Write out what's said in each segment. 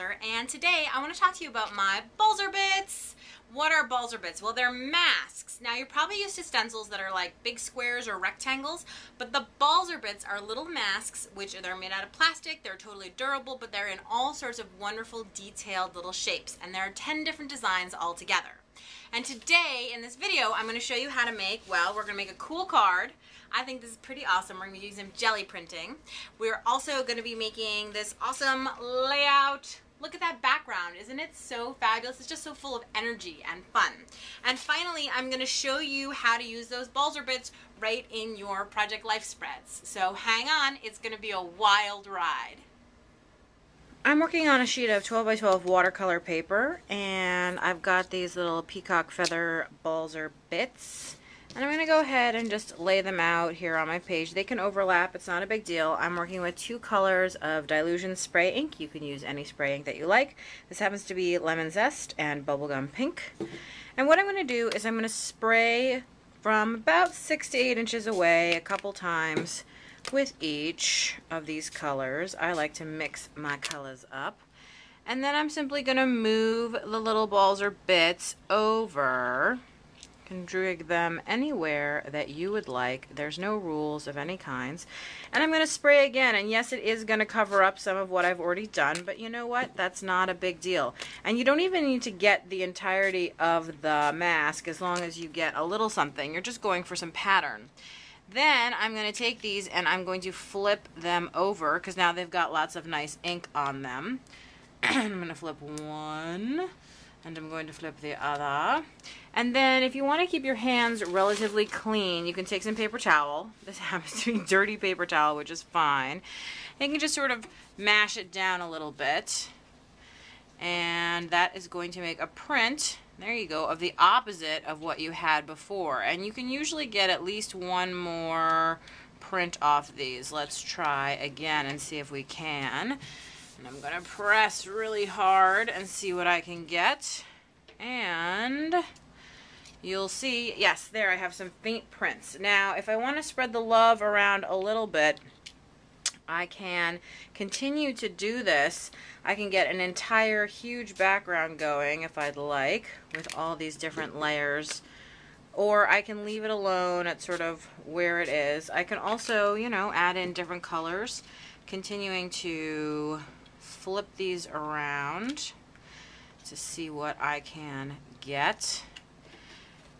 Balzer, and today I want to talk to you about my Balzer Bits. What are Balzer Bits? Well, they're masks. Now, you're probably used to stencils that are like big squares or rectangles, but the Balzer Bits are little masks, which they're made out of plastic, they're totally durable, but they're in all sorts of wonderful, detailed little shapes, and there are 10 different designs all together. And today, in this video, I'm going to show you how to make, well, we're going to make a cool card. I think this is pretty awesome. We're going to be using jelly printing. We're also going to be making this awesome layout. Look at that background. Isn't it so fabulous? It's just so full of energy and fun. And finally, I'm going to show you how to use those Balzer Bits right in your project life spreads. So hang on. It's going to be a wild ride. I'm working on a sheet of 12 by 12 watercolor paper, and I've got these little peacock feather Balzer Bits, and I'm going to go ahead and just lay them out here on my page. They can overlap, it's not a big deal. I'm working with 2 colors of Dilution spray ink. You can use any spray ink that you like. This happens to be Lemon Zest and Bubblegum Pink. And what I'm going to do is I'm going to spray from about 6 to 8 inches away a couple times with each of these colors. I like to mix my colors up. And then I'm simply going to move the little Balzer Bits over. You can drag them anywhere that you would like. There's no rules of any kinds. And I'm going to spray again. And yes, it is going to cover up some of what I've already done, but you know what? That's not a big deal. And you don't even need to get the entirety of the mask as long as you get a little something. You're just going for some pattern. Then I'm going to take these and I'm going to flip them over because now they've got lots of nice ink on them. I'm going to flip one and I'm going to flip the other. And then if you want to keep your hands relatively clean, you can take some paper towel. This happens to be dirty paper towel, which is fine. And you can just sort of mash it down a little bit. And that is going to make a print, there you go, of the opposite of what you had before. And you can usually get at least one more print off these. Let's try again and see if we can. And I'm going to press really hard and see what I can get. And you'll see, yes, there I have some faint prints. Now, if I want to spread the love around a little bit, I can continue to do this. I can get an entire huge background going if I'd like with all these different layers, or I can leave it alone at sort of where it is. I can also, you know, add in different colors, continuing to flip these around to see what I can get.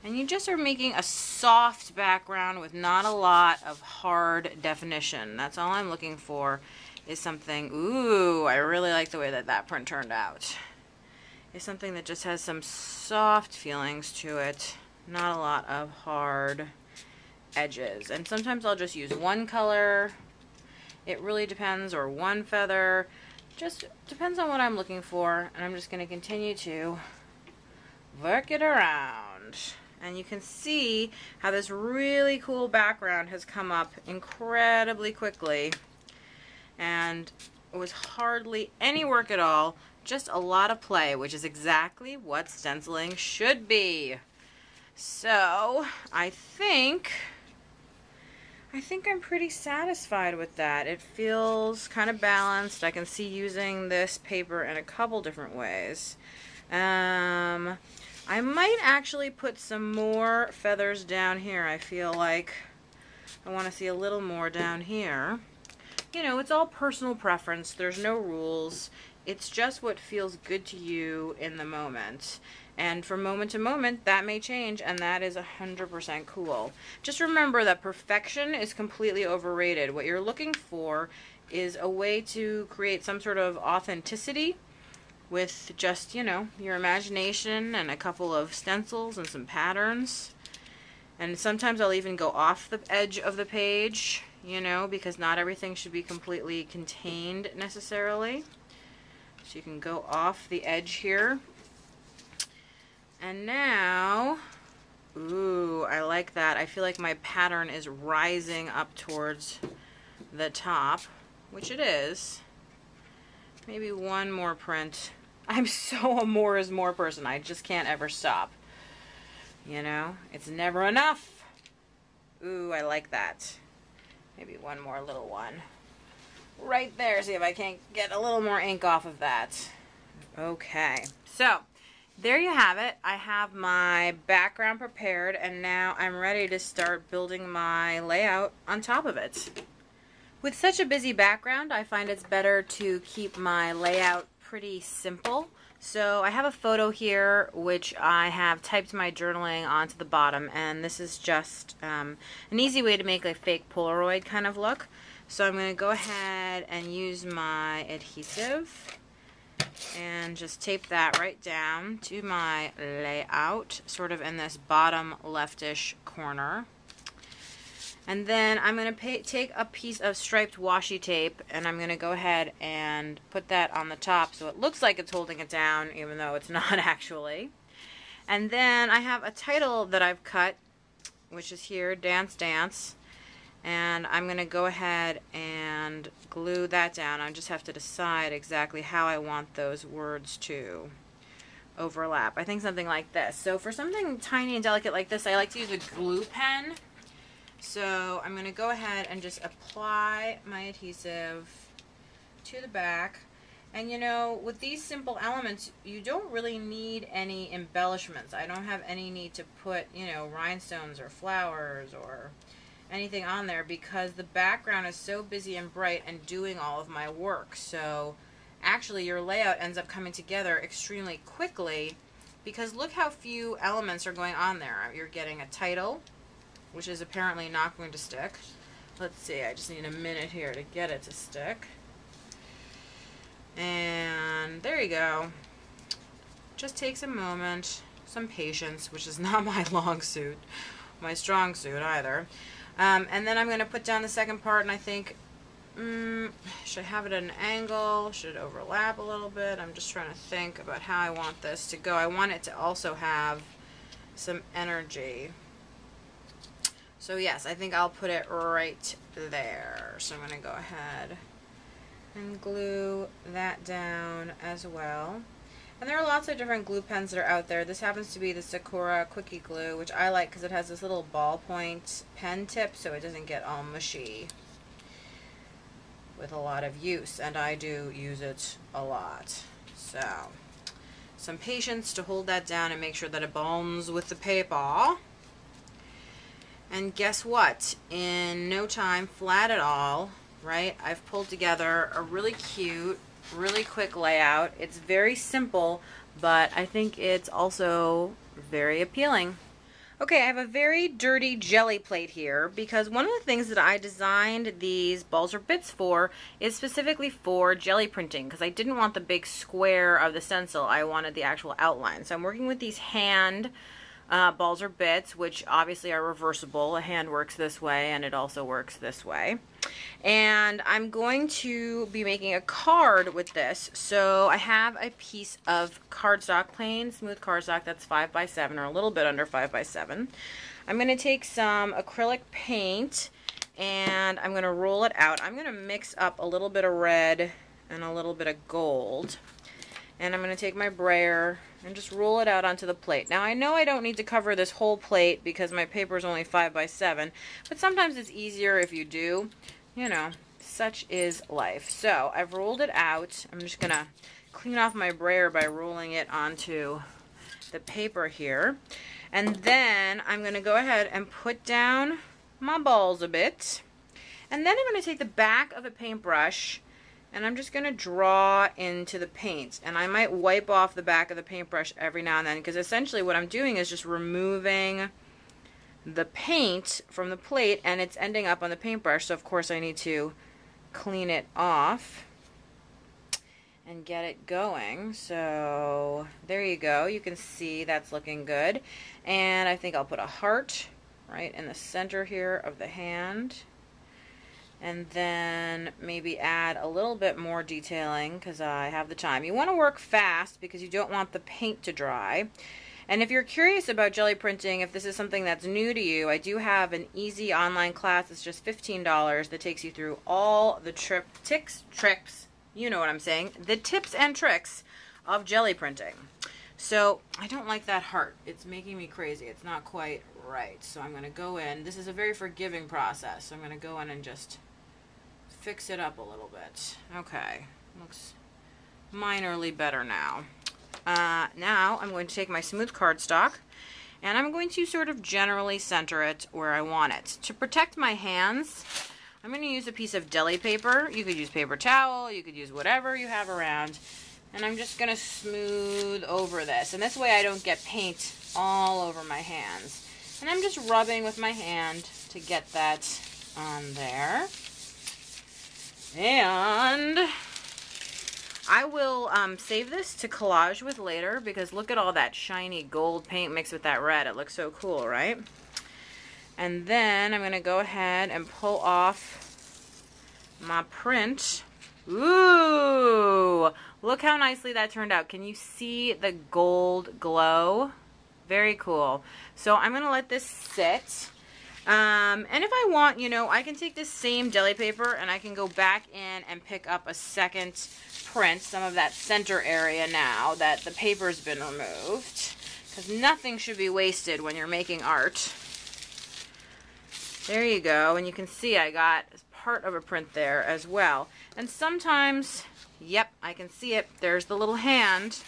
And you just are making a soft background with not a lot of hard definition. That's all I'm looking for, is something, ooh, I really like the way that that print turned out. Is something that just has some soft feelings to it, not a lot of hard edges. And sometimes I'll just use one color. It really depends, or one feather. Just depends on what I'm looking for. And I'm just going to continue to work it around. And you can see how this really cool background has come up incredibly quickly. And it was hardly any work at all, just a lot of play, which is exactly what stenciling should be. So I think I'm pretty satisfied with that. It feels kind of balanced. I can see using this paper in a couple different ways. I might actually put some more feathers down here. I feel like I want to see a little more down here. You know, it's all personal preference. There's no rules. It's just what feels good to you in the moment. And from moment to moment, that may change, and that is 100% cool. Just remember that perfection is completely overrated. What you're looking for is a way to create some sort of authenticity with just, you know, your imagination and a couple of stencils and some patterns. And sometimes I'll even go off the edge of the page, you know, because not everything should be completely contained necessarily. So you can go off the edge here. And now, ooh, I like that. I feel like my pattern is rising up towards the top, which it is. Maybe one more print. I'm so a more is more person. I just can't ever stop. You know, it's never enough. Ooh, I like that. Maybe one more little one. Right there. See if I can't get a little more ink off of that. Okay, so there you have it. I have my background prepared, and now I'm ready to start building my layout on top of it. With such a busy background, I find it's better to keep my layout pretty simple. So I have a photo here which I have typed my journaling onto the bottom, and this is just an easy way to make a fake Polaroid kind of look. So I'm going to go ahead and use my adhesive and just tape that right down to my layout, sort of in this bottom leftish corner. And then I'm going to take a piece of striped washi tape, and I'm going to go ahead and put that on the top so it looks like it's holding it down, even though it's not actually. And then I have a title that I've cut, which is here, Dance Dance. And I'm going to go ahead and glue that down. I just have to decide exactly how I want those words to overlap. I think something like this. So for something tiny and delicate like this, I like to use a glue pen. So I'm going to go ahead and just apply my adhesive to the back. And you know, with these simple elements, you don't really need any embellishments. I don't have any need to put, you know, rhinestones or flowers or anything on there because the background is so busy and bright and doing all of my work. So actually your layout ends up coming together extremely quickly because look how few elements are going on there. You're getting a title, which is apparently not going to stick. Let's see, I just need a minute here to get it to stick. And there you go. Just takes a moment, some patience, which is not my my strong suit either. And then I'm going to put down the second part, and I think, should I have it at an angle? Should it overlap a little bit? I'm just trying to think about how I want this to go. I want it to also have some energy. So yes, I think I'll put it right there. So I'm going to go ahead and glue that down as well. And there are lots of different glue pens that are out there. This happens to be the Sakura Quickie Glue, which I like because it has this little ballpoint pen tip so it doesn't get all mushy with a lot of use. And I do use it a lot. So some patience to hold that down and make sure that it bonds with the paper. And guess what? In no time, flat at all, right? I've pulled together a really cute, really quick layout. It's very simple, but I think it's also very appealing. Okay, I have a very dirty jelly plate here because one of the things that I designed these Balzer Bits for is specifically for jelly printing because I didn't want the big square of the stencil. I wanted the actual outline. So I'm working with these hand Balzer Bits, which obviously are reversible. A hand works this way and it also works this way. And I'm going to be making a card with this. So I have a piece of cardstock, plain smooth cardstock that's 5x7 or a little bit under 5x7. I'm going to take some acrylic paint and I'm going to roll it out. I'm going to mix up a little bit of red and a little bit of gold. And I'm going to take my brayer and just roll it out onto the plate. Now I know I don't need to cover this whole plate because my paper is only 5x7, but sometimes it's easier if you do. You know, such is life. So I've rolled it out. I'm just going to clean off my brayer by rolling it onto the paper here. And then I'm going to go ahead and put down my balls a bit. And then I'm going to take the back of a paintbrush and I'm just going to draw into the paint. And I might wipe off the back of the paintbrush every now and then because essentially what I'm doing is just removing the paint from the plate and it's ending up on the paintbrush. So of course I need to clean it off and get it going. So there you go. You can see that's looking good. And I think I'll put a heart right in the center here of the hand. And then maybe add a little bit more detailing because I have the time. You want to work fast because you don't want the paint to dry. And if you're curious about jelly printing, if this is something that's new to you, I do have an easy online class. It's just $15 that takes you through all the tricks, you know what I'm saying, the tips and tricks of jelly printing. So I don't like that heart. It's making me crazy. It's not quite right. So I'm going to go in. This is a very forgiving process. So I'm going to go in and just fix it up a little bit. Okay, looks minorly better now. now I'm going to take my smooth cardstock and I'm going to sort of generally center it where I want it. To protect my hands, I'm going to use a piece of deli paper. You could use paper towel, you could use whatever you have around. And I'm just going to smooth over this. And this way I don't get paint all over my hands. And I'm just rubbing with my hand to get that on there. And I will save this to collage with later because look at all that shiny gold paint mixed with that red. It looks so cool, right? And then I'm going to go ahead and pull off my print. Ooh! Look how nicely that turned out. Can you see the gold glow? Very cool. So I'm going to let this sit. And if I want, you know, I can take this same deli paper and I can go back in and pick up a second print, some of that center area now that the paper's been removed. Because nothing should be wasted when you're making art. There you go. And you can see I got part of a print there as well. And sometimes, yep, I can see it. There's the little hand.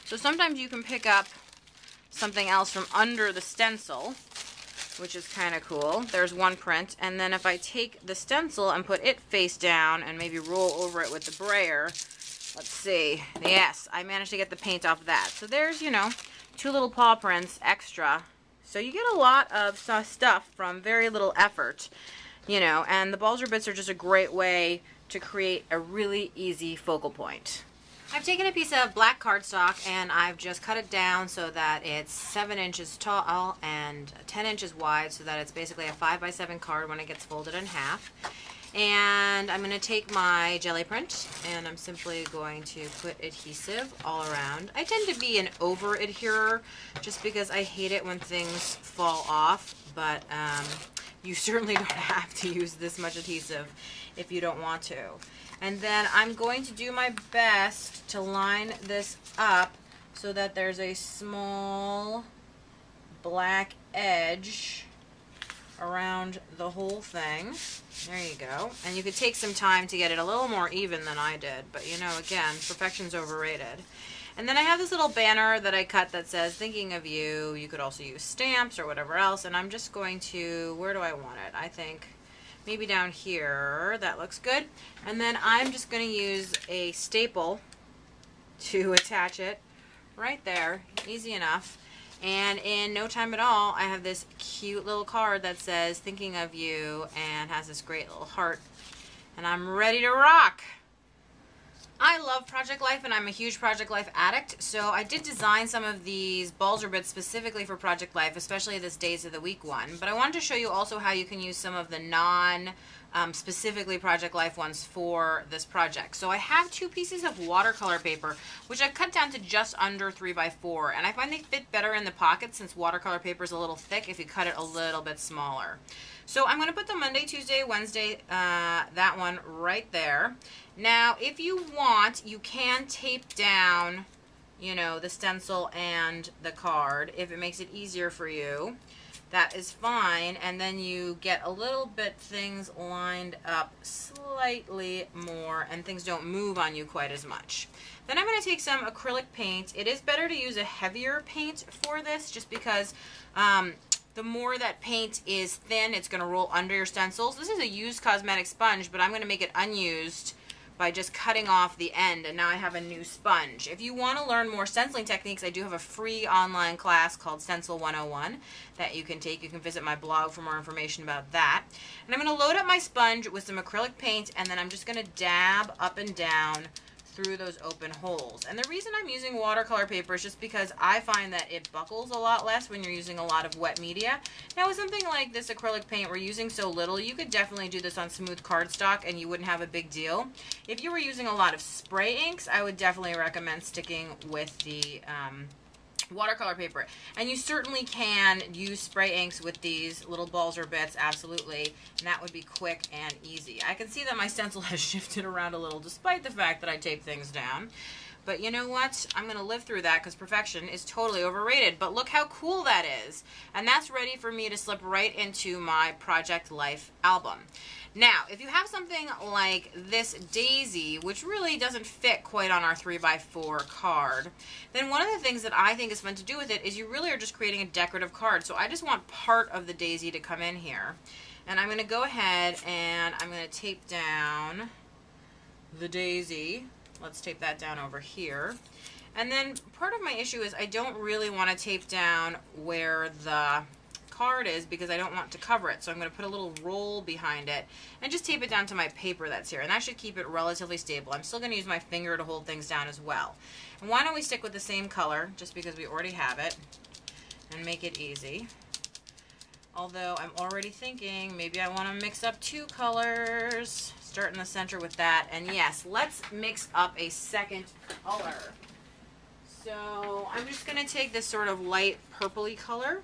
So sometimes you can pick up something else from under the stencil, which is kind of cool. There's one print. And then if I take the stencil and put it face down and maybe roll over it with the brayer, let's see. Yes, I managed to get the paint off of that. So there's, you know, 2 little paw prints extra. So you get a lot of stuff from very little effort, you know, and the Balzer Bits are just a great way to create a really easy focal point. I've taken a piece of black cardstock and I've just cut it down so that it's 7 inches tall and 10 inches wide, so that it's basically a 5x7 card when it gets folded in half. And I'm going to take my jelly print and I'm simply going to put adhesive all around. I tend to be an over adherer just because I hate it when things fall off, but you certainly don't have to use this much adhesive if you don't want to. And then I'm going to do my best to line this up so that there's a small black edge around the whole thing. There you go. And you could take some time to get it a little more even than I did, but you know, again, perfection's overrated. And then I have this little banner that I cut that says, thinking of you. You could also use stamps or whatever else, and I'm just going to, where do I want it? I think maybe down here. That looks good. And then I'm just going to use a staple to attach it right there. Easy enough. And in no time at all, I have this cute little card that says, thinking of you, and has this great little heart. And I'm ready to rock. I love Project Life and I'm a huge Project Life addict, so I did design some of these Balzer Bits specifically for Project Life, especially this Days of the Week one. But I wanted to show you also how you can use some of the specifically Project Life ones for this project. So I have 2 pieces of watercolor paper, which I've cut down to just under 3x4, and I find they fit better in the pocket since watercolor paper is a little thick if you cut it a little bit smaller. So I'm going to put the Monday, Tuesday, Wednesday, that one right there. Now, if you want, you can tape down, you know, the stencil and the card if it makes it easier for you. That is fine, and then you get a little bit things lined up slightly more and things don't move on you quite as much. Then I'm going to take some acrylic paint. It is better to use a heavier paint for this just because the more that paint is thin, it's going to roll under your stencils. This is a used cosmetic sponge, but I'm going to make it unused by just cutting off the end, and now I have a new sponge. If you want to learn more stenciling techniques, I do have a free online class called Stencil 101 that you can take. You can visit my blog for more information about that. And I'm going to load up my sponge with some acrylic paint, and then I'm just going to dab up and down through those open holes. And the reason I'm using watercolor paper is just because I find that it buckles a lot less when you're using a lot of wet media. Now with something like this acrylic paint, we're using so little, you could definitely do this on smooth cardstock and you wouldn't have a big deal. If you were using a lot of spray inks, I would definitely recommend sticking with the watercolor paper. And you certainly can use spray inks with these little Balzer Bits, absolutely, and that would be quick and easy. I can see that my stencil has shifted around a little despite the fact that I tape things down. But you know what? I'm going to live through that because perfection is totally overrated. But look how cool that is. And that's ready for me to slip right into my Project Life album. Now, if you have something like this daisy, which really doesn't fit quite on our 3x4 card, then one of the things that I think is fun to do with it is you really are just creating a decorative card. So I just want part of the daisy to come in here. And I'm going to go ahead and I'm going to tape down the daisy. Let's tape that down over here. And then part of my issue is I don't really want to tape down where the card is because I don't want to cover it. So I'm going to put a little roll behind it and just tape it down to my paper that's here. And that should keep it relatively stable. I'm still going to use my finger to hold things down as well. And why don't we stick with the same color just because we already have it and make it easy. Although I'm already thinking maybe I want to mix up 2 colors. Start in the center with that. And yes, let's mix up a second color. So I'm just going to take this sort of light purpley color,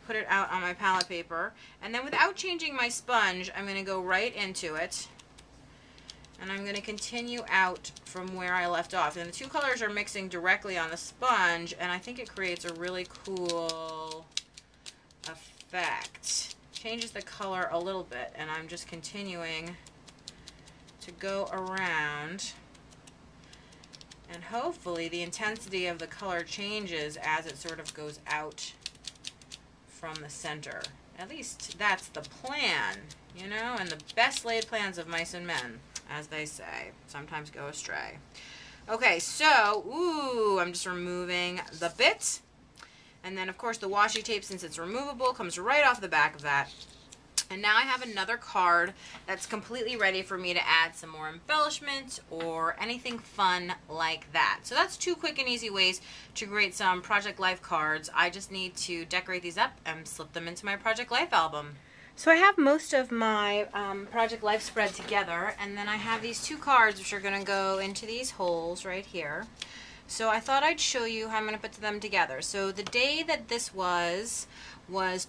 put it out on my palette paper, and then without changing my sponge, I'm going to go right into it. And I'm going to continue out from where I left off. And the 2 colors are mixing directly on the sponge, and I think it creates a really cool effect. Changes the color a little bit, and I'm just continuing to go around, and hopefully the intensity of the color changes as it sort of goes out from the center. At least that's the plan, you know, and the best laid plans of mice and men, as they say, sometimes go astray. Okay, so, I'm just removing the bit, and then of course the washi tape, since it's removable, comes right off the back of that. And now I have another card that's completely ready for me to add some more embellishment or anything fun like that. So that's 2 quick and easy ways to create some Project Life cards. I just need to decorate these up and slip them into my Project Life album. So I have most of my Project Life spread together, and then I have these 2 cards which are going to go into these holes right here. So I thought I'd show you how I'm going to put them together. So the day that this was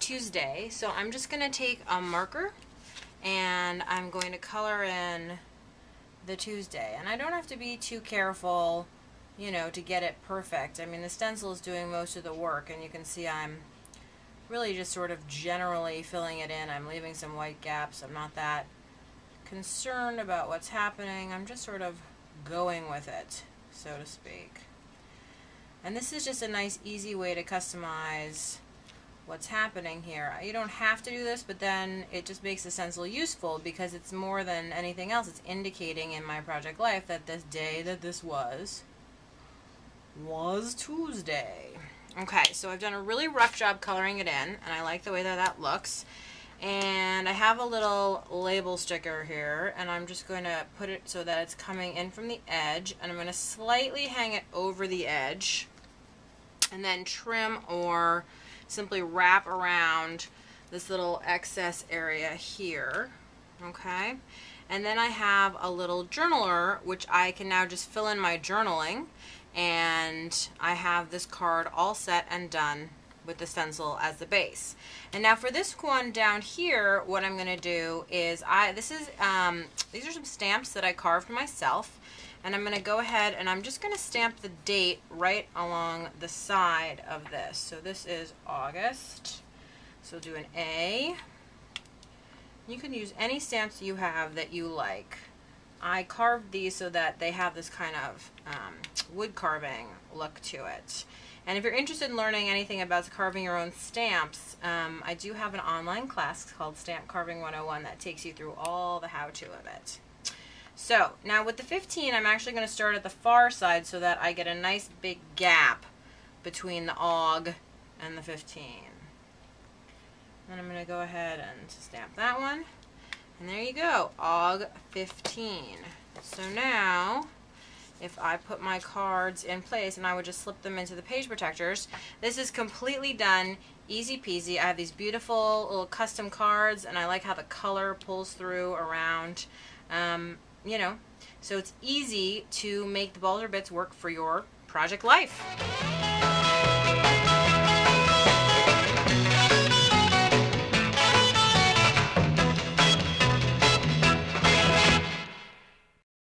Tuesday, so I'm just going to take a marker and I'm going to color in the Tuesday. And I don't have to be too careful, you know, to get it perfect. I mean, the stencil is doing most of the work, and you can see I'm really just sort of generally filling it in. I'm leaving some white gaps. I'm not that concerned about what's happening. I'm just sort of going with it, so to speak. And this is just a nice, easy way to customize what's happening here. You don't have to do this, but then it just makes the stencil useful because it's more than anything else. It's indicating in my Project Life that this day that this was Tuesday. Okay, so I've done a really rough job coloring it in, and I like the way that that looks. And I have a little label sticker here, and I'm just going to put it so that it's coming in from the edge, and I'm going to slightly hang it over the edge, and then trim or simply wrap around this little excess area here, okay? And then I have a little journaler, which I can now just fill in my journaling, and I have this card all set and done with the stencil as the base. And now for this one down here, what I'm going to do is these are some stamps that I carved myself, and I'm going to go ahead and I'm just going to stamp the date right along the side of this. So this is August, so do an A. You can use any stamps you have that you like. I carved these so that they have this kind of wood carving look to it. And if you're interested in learning anything about carving your own stamps, I do have an online class called Stamp Carving 101 that takes you through all the how-to of it. So, now with the 15, I'm actually going to start at the far side so that I get a nice big gap between the AUG and the 15. Then I'm going to go ahead and stamp that one. And there you go, AUG 15. So now, if I put my cards in place and I would just slip them into the page protectors, this is completely done, easy peasy. I have these beautiful little custom cards, and I like how the color pulls through around, you know, so it's easy to make the Balzer Bits work for your Project Life.